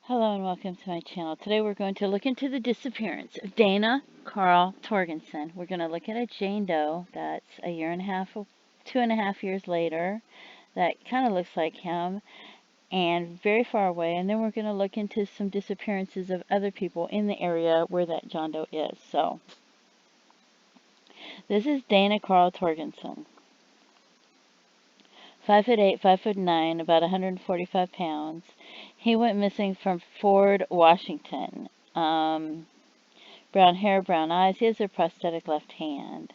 Hello and welcome to my channel. Today we're going to look into the disappearance of Dana Carl Torgeson. We're going to look at a Jane Doe that's a year and a half, 2.5 years later, that kind of looks like him and very far away. And then we're going to look into some disappearances of other people in the area where that John Doe is. So, this is Dana Carl Torgeson. 5'8", 5'9", about 145 pounds. He went missing from Ford, Washington. Brown hair, brown eyes. He has a prosthetic left hand.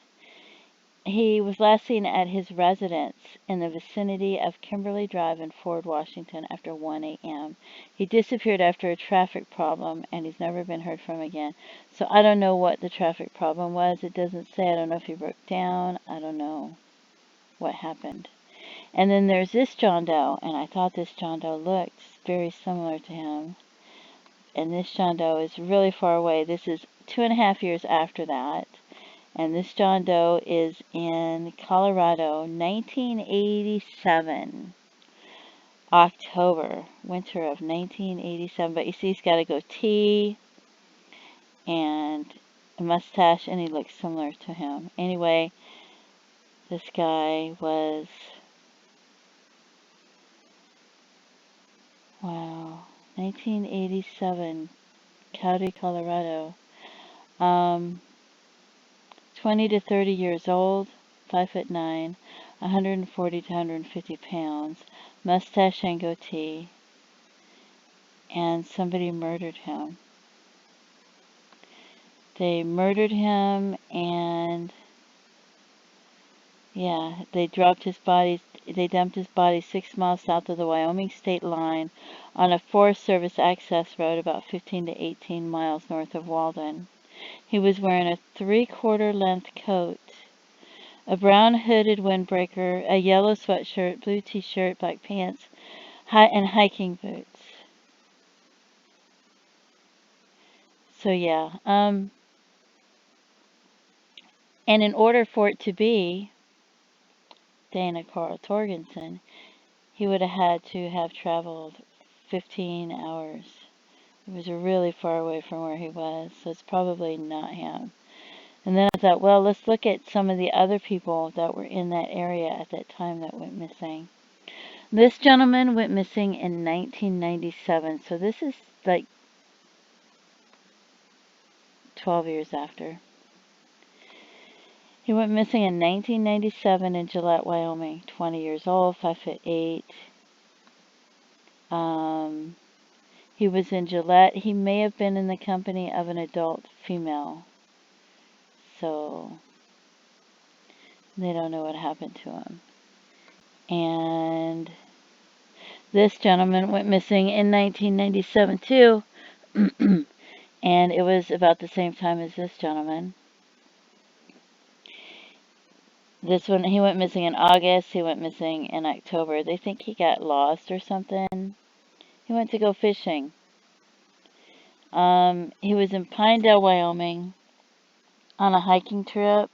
He was last seen at his residence in the vicinity of Kimberly Drive in Ford, Washington after 1 a.m. He disappeared after a traffic problem, and he's never been heard from again. So I don't know what the traffic problem was. It doesn't say. I don't know if he broke down. I don't know what happened. And then there's this John Doe, and I thought this John Doe looked very similar to him. And this John Doe is really far away. This is 2.5 years after that. And this John Doe is in Colorado, 1987. October, winter of 1987. But you see he's got a goatee and a mustache, and he looks similar to him. Anyway, this guy was... Wow, 1987, Cowdrey, Colorado. 20 to 30 years old, 5'9", 140 to 150 pounds, mustache and goatee, and somebody murdered him. They murdered him, and yeah, they dumped his body 6 miles south of the Wyoming state line on a Forest Service access road about 15 to 18 miles north of Walden. He was wearing a 3/4 length coat, a brown hooded windbreaker, a yellow sweatshirt, blue t-shirt, black pants, and hiking boots. So yeah, and in order for it to be Dana Carl Torgeson, he would have had to have traveled 15 hours. It was really far away from where he was, so it's probably not him. And then I thought, well, let's look at some of the other people that were in that area at that time that went missing. This gentleman went missing in 1997, so this is like 12 years after. He went missing in 1997 in Gillette, Wyoming. 20 years old, 5'8". He was in Gillette. He may have been in the company of an adult female. So, they don't know what happened to him. And this gentleman went missing in 1997 too. And it was about the same time as this gentleman. This one, he went missing in August. He went missing in October. They think he got lost or something. He went to go fishing. He was in Pinedale, Wyoming on a hiking trip.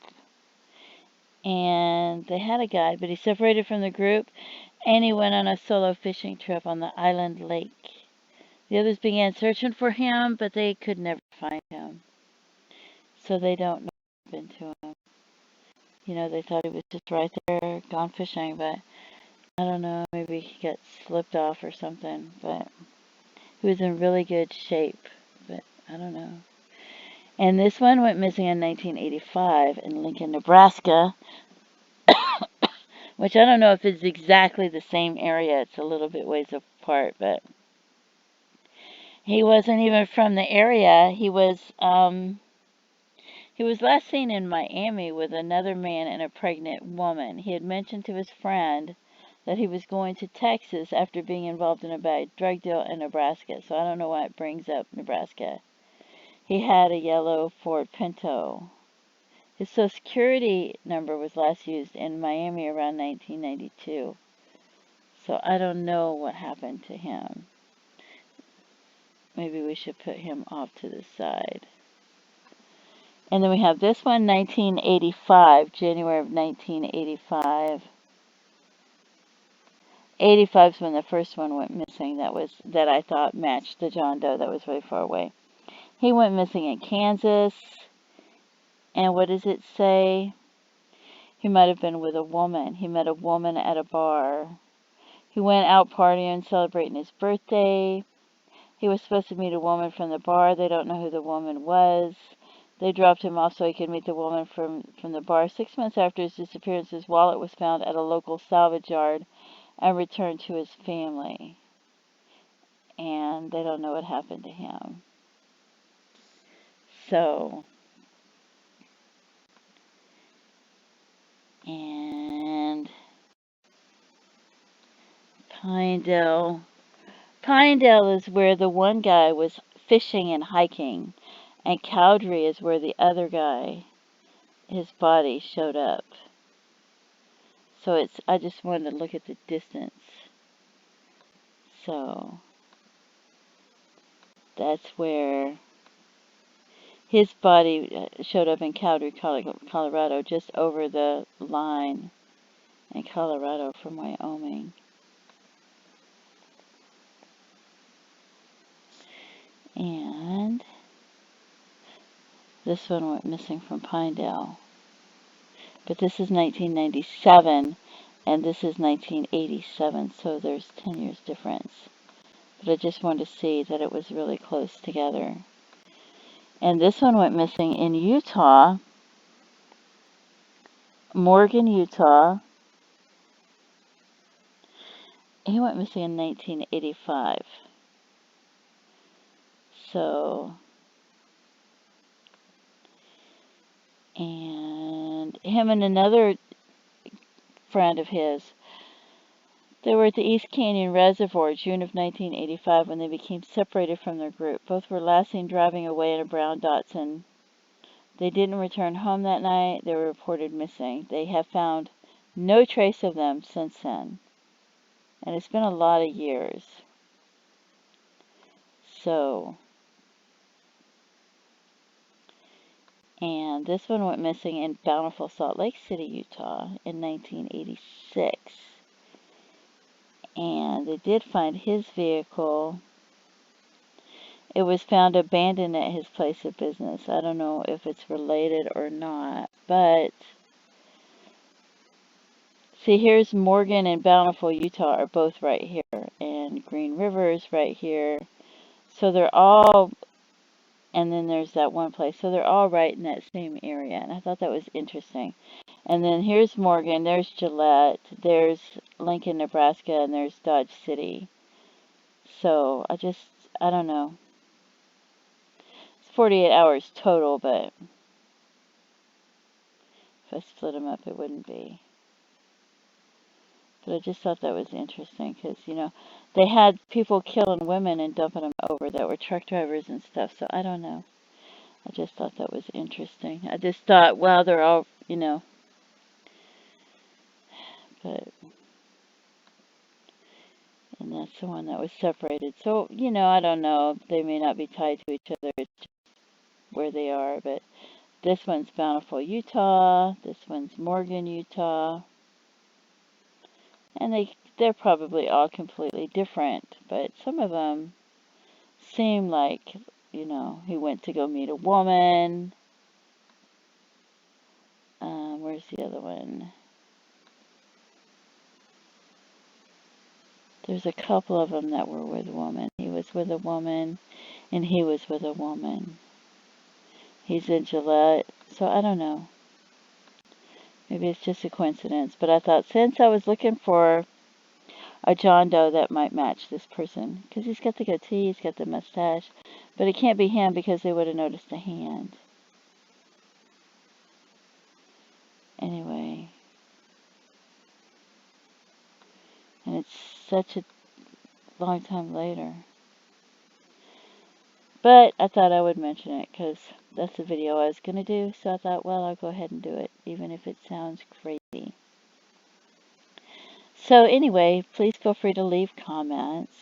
And they had a guide, but he separated from the group and he went on a solo fishing trip on the island lake. The others began searching for him, but they could never find him. So they don't know what happened to him. You know, they thought he was just right there, gone fishing, but I don't know, maybe he got slipped off or something, but he was in really good shape, but I don't know. And this one went missing in 1985 in Lincoln, Nebraska, which I don't know if it's exactly the same area. It's a little bit ways apart, but he wasn't even from the area. He was last seen in Miami with another man and a pregnant woman. He had mentioned to his friend that he was going to Texas after being involved in a bad drug deal in Nebraska. So I don't know why it brings up Nebraska. He had a yellow Ford Pinto. His Social Security number was last used in Miami around 1992. So I don't know what happened to him. Maybe we should put him off to the side. And then we have this one, 1985, January of 1985. 85 is when the first one went missing. That I thought matched the John Doe that was really far away. He went missing in Kansas. And what does it say? He might have been with a woman. He met a woman at a bar. He went out partying, celebrating his birthday. He was supposed to meet a woman from the bar. They don't know who the woman was. They dropped him off so he could meet the woman from the bar. 6 months after his disappearance, his wallet was found at a local salvage yard and returned to his family. And they don't know what happened to him. So, and Pinedale. Pinedale is where the one guy was fishing and hiking, and Cowdrey is where the other guy, his body showed up. So I just wanted to look at the distance. So that's where his body showed up in Cowdrey, Colorado, just over the line in Colorado from Wyoming. And this one went missing from Pinedale. But this is 1997, and this is 1987, so there's 10 years difference. But I just wanted to see that it was really close together. And this one went missing in Utah, Morgan, Utah. He went missing in 1985. So, and him and another friend of his, they were at the East Canyon Reservoir, June of 1985, when they became separated from their group. Both were last seen driving away in a brown Datsun. They didn't return home that night. They were reported missing. They have found no trace of them since then. And it's been a lot of years. So, and this one went missing in Bountiful, Salt Lake City, Utah in 1986. And they did find his vehicle. It was found abandoned at his place of business. I don't know if it's related or not, but see, here's Morgan and Bountiful, Utah are both right here, and Green River is right here. So they're all, and then there's that one place. So they're all right in that same area, and I thought that was interesting. And then here's Morgan, there's Gillette, there's Lincoln, Nebraska, and there's Dodge City. So I don't know. It's 48 hours total, but if I split them up, it wouldn't be. But I just thought that was interesting because, they had people killing women and dumping them over that were truck drivers and stuff. So I don't know. I just thought that was interesting. I just thought, well, they're all, but, and that's the one that was separated. So, I don't know. They may not be tied to each other. It's just where they are. But this one's Bountiful, Utah. This one's Morgan, Utah. And they're probably all completely different, but some of them seem like, he went to go meet a woman. Where's the other one? There's a couple of them that were with a woman. He was with a woman, and he was with a woman. He's in Gillette, so I don't know. Maybe it's just a coincidence, but I thought since I was looking for a John Doe that might match this person, because he's got the goatee, he's got the mustache, but it can't be him because they would have noticed the hand. Anyway, and it's such a long time later. But I thought I would mention it because that's the video I was going to do, so I thought, well, I'll go ahead and do it, even if it sounds crazy. So anyway, please feel free to leave comments.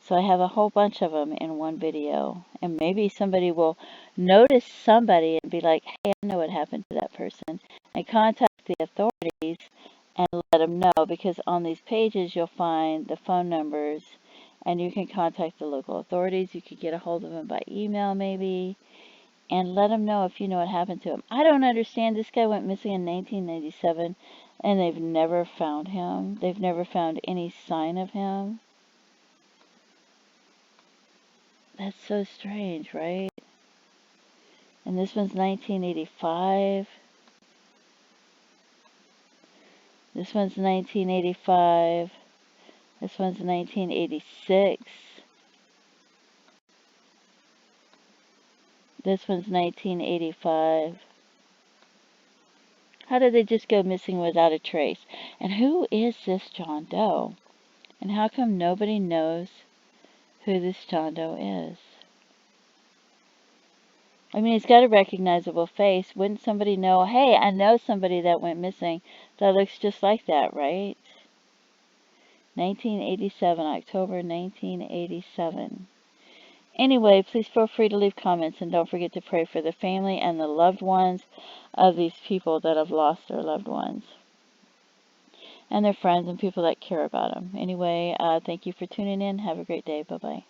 So I have a whole bunch of them in one video, and maybe somebody will notice somebody and be like, hey, I know what happened to that person, and contact the authorities and let them know, because on these pages you'll find the phone numbers and you can contact the local authorities. You could get a hold of them by email maybe and let them know if you know what happened to him. I don't understand. This guy went missing in 1997 and they've never found him. They've never found any sign of him. That's so strange, right? And this one's 1985. This one's 1985. This one's 1986. This one's 1985. How did they just go missing without a trace? And who is this John Doe? And how come nobody knows who this John Doe is? I mean, he's got a recognizable face. Wouldn't somebody know, hey, I know somebody that went missing that looks just like that, right? 1987, October 1987. Anyway, please feel free to leave comments, and don't forget to pray for the family and the loved ones of these people that have lost their loved ones, and their friends and people that care about them. Anyway, thank you for tuning in. Have a great day. Bye-bye.